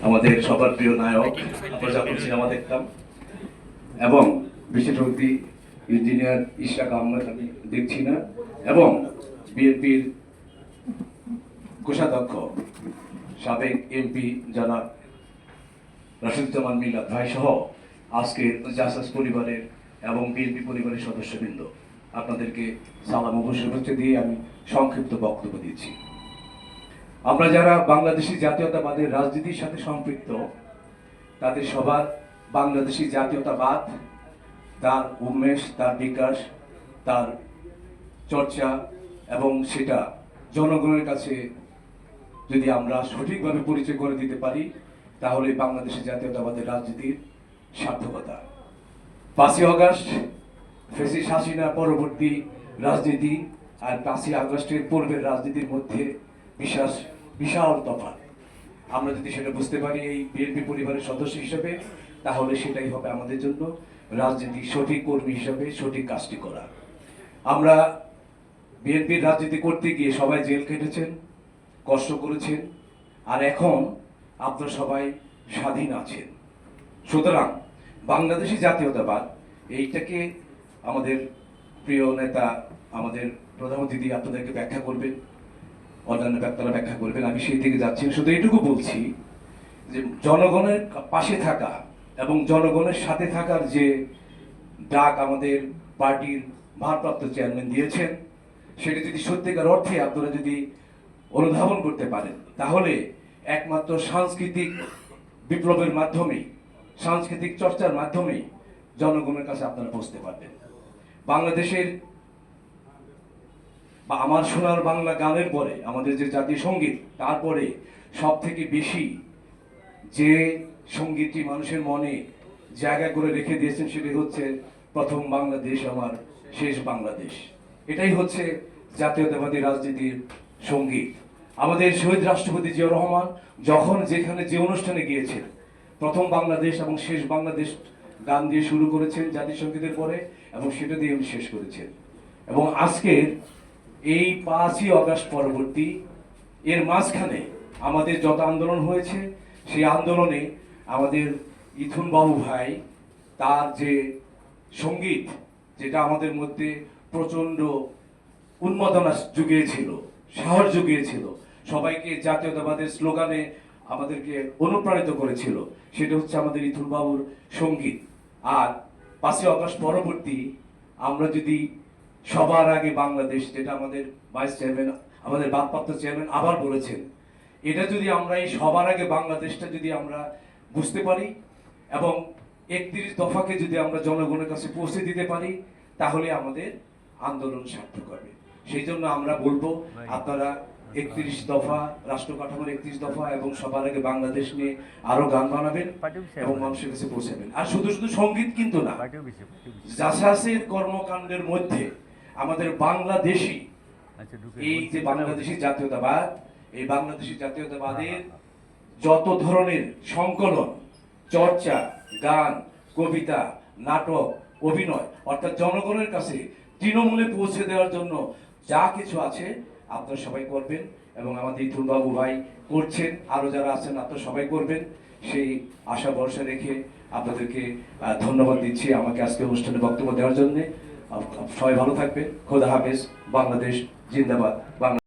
আমাদের সবার প্রিয় নায়ক, আমরা যখন সিনেমা দেখতাম, এবং বিশেষ অতিথি ইঞ্জিনিয়ার ইশরাক আহমেদ আমি দেখছি না, এবং বিএনপির কোষাধ্যক্ষ সাবেক এমপি জনাব রাশিদুজ্জামান মিল্লাত ভাই সহ আজকের জাসাস পরিবারের এবং বিএনপি পরিবারের সদস্যবৃন্দ, আপনাদেরকে সালাম ও শুভেচ্ছা দিয়ে আমি সংক্ষিপ্ত বক্তব্য দিচ্ছি। আমরা যারা বাংলাদেশি জাতীয়তাবাদের রাজনীতির সাথে সম্পৃক্ত, তাদের সবার বাংলাদেশি জাতীয়তাবাদ, তার উন্মেষ, তার বিকাশ, তার চর্চা এবং সেটা জনগণের কাছে যদি আমরা সঠিকভাবে পরিচয় করে দিতে পারি, তাহলে বাংলাদেশি জাতীয়তাবাদের রাজনীতির সার্থকতা। 5ই আগস্ট ফ্যাসিস্ট হাসিনা পরবর্তী রাজনীতি আর 5ই আগস্টের পূর্বের রাজনীতির মধ্যে বিশাল তফাৎ। আমরা যদি সেটা বুঝতে পারি এই বিএনপি পরিবারের সদস্য হিসেবে, তাহলে সেটাই হবে আমাদের জন্য রাজনীতির সঠিক কর্মী হিসেবে সঠিক কাজটি করা। আমরা বিএনপির রাজনীতি করতে গিয়ে সবাই জেল কেটেছেন, কষ্ট করেছেন, আর এখন আপনারা সবাই স্বাধীন আছেন। সুতরাং বাংলাদেশি জাতীয়তাবাদ এইটাকে আমাদের প্রিয় নেতা, আমাদের প্রধান অতিথি আপনাদেরকে ব্যাখ্যা করবেন, অন্যান্য ব্যক্তিরা ব্যাখ্যা করবেন, আমি সেই দিকে যাচ্ছি। শুধু এইটুকু বলছি যে জনগণের পাশে থাকা এবং জনগণের সাথে থাকার যে ডাক আমাদের পার্টির ভারপ্রাপ্ত চেয়ারম্যান দিয়েছেন, সেটা যদি সত্যিকার অর্থে আপনারা যদি অনুধাবন করতে পারেন, তাহলে একমাত্র সাংস্কৃতিক বিপ্লবের মাধ্যমেই, সাংস্কৃতিক চর্চার মাধ্যমেই জনগণের কাছে আপনারা পৌঁছতে পারবেন। বাংলাদেশের বা আমার সোনার বাংলা গানের পরে আমাদের যে জাতীয় সঙ্গীত, তারপরে সব থেকে বেশি যে সঙ্গীতটি মানুষের মনে জায়গা করে রেখে দিয়েছেন, সেটি হচ্ছে প্রথম বাংলাদেশ আমার শেষ বাংলাদেশ। এটাই হচ্ছে জাতীয়তাবাদী রাজনীতির সঙ্গীত। আমাদের শহীদ রাষ্ট্রপতি জিয়াউর রহমান যখন যেখানে যে অনুষ্ঠানে গিয়েছেন, প্রথম বাংলাদেশ এবং শেষ বাংলাদেশ গান দিয়ে শুরু করেছেন জাতিসংগীতের পরে, এবং সেটা দিয়ে উনি শেষ করেছেন। এবং আজকের এই 5ই আগস্ট পরবর্তী এর মাঝখানে আমাদের যত আন্দোলন হয়েছে, সেই আন্দোলনে আমাদের ইথুন বাবু ভাই তার যে সঙ্গীত, যেটা আমাদের মধ্যে প্রচন্ড উন্মাদনা জুগিয়েছিল, সাহস জুগিয়েছিল, সবাইকে জাতীয়তাবাদের স্লোগানে আমাদেরকে অনুপ্রাণিত করেছিল, সেটা হচ্ছে আমাদের ইথুন বাবুর সঙ্গীত। আর 5ই আগস্ট পরবর্তী আমরা যদি সবার আগে বাংলাদেশ, যেটা আমাদের ভাইস চেয়ারম্যান, আমাদের ভারপ্রাপ্ত চেয়ারম্যান আবার বলেছেন, এটা যদি আমরা এই সবার আগে বাংলাদেশটা যদি আমরা বুঝতে পারি এবং 31 দফাকে যদি আমরা জনগণের কাছে পৌঁছে দিতে পারি, তাহলে আমাদের আন্দোলন সার্থক হবে। সেই জন্য আমরা বলবো, আপনারা 31 দফা, রাষ্ট্র কাঠামোর 31 দফা এবং সবার আগে বাংলাদেশ নিয়ে আরো গান বানাবেন এবং মানুষের কাছে পৌঁছাবেন। আর শুধু শুধু সঙ্গীত কিন্তু না, জাসাসের কর্মকাণ্ডের মধ্যে আমাদের বাংলাদেশি এই যে বাংলাদেশি জাতীয়তাবাদ, এই বাংলাদেশি জাতীয়তাবাদের যত ধরনের সংকলন, চর্চা, গান, কবিতা, নাটক, অভিনয়, অর্থাৎ জনগণের কাছে তৃণমূলে পৌঁছে দেওয়ার জন্য যা কিছু আছে আপনারা সবাই করবেন, এবং আমাদের ইথুন বাবু ভাই করছেন, আরো যারা আছেন আপনারা সবাই করবেন, সেই আশা ভরসা রেখে আপনাদেরকে ধন্যবাদ দিচ্ছি আমাকে আজকে অনুষ্ঠানে বক্তব্য দেওয়ার জন্য। সবাই ভালো থাকবেন। খোদা হাফেজ। বাংলাদেশ জিন্দাবাদ। বাংলা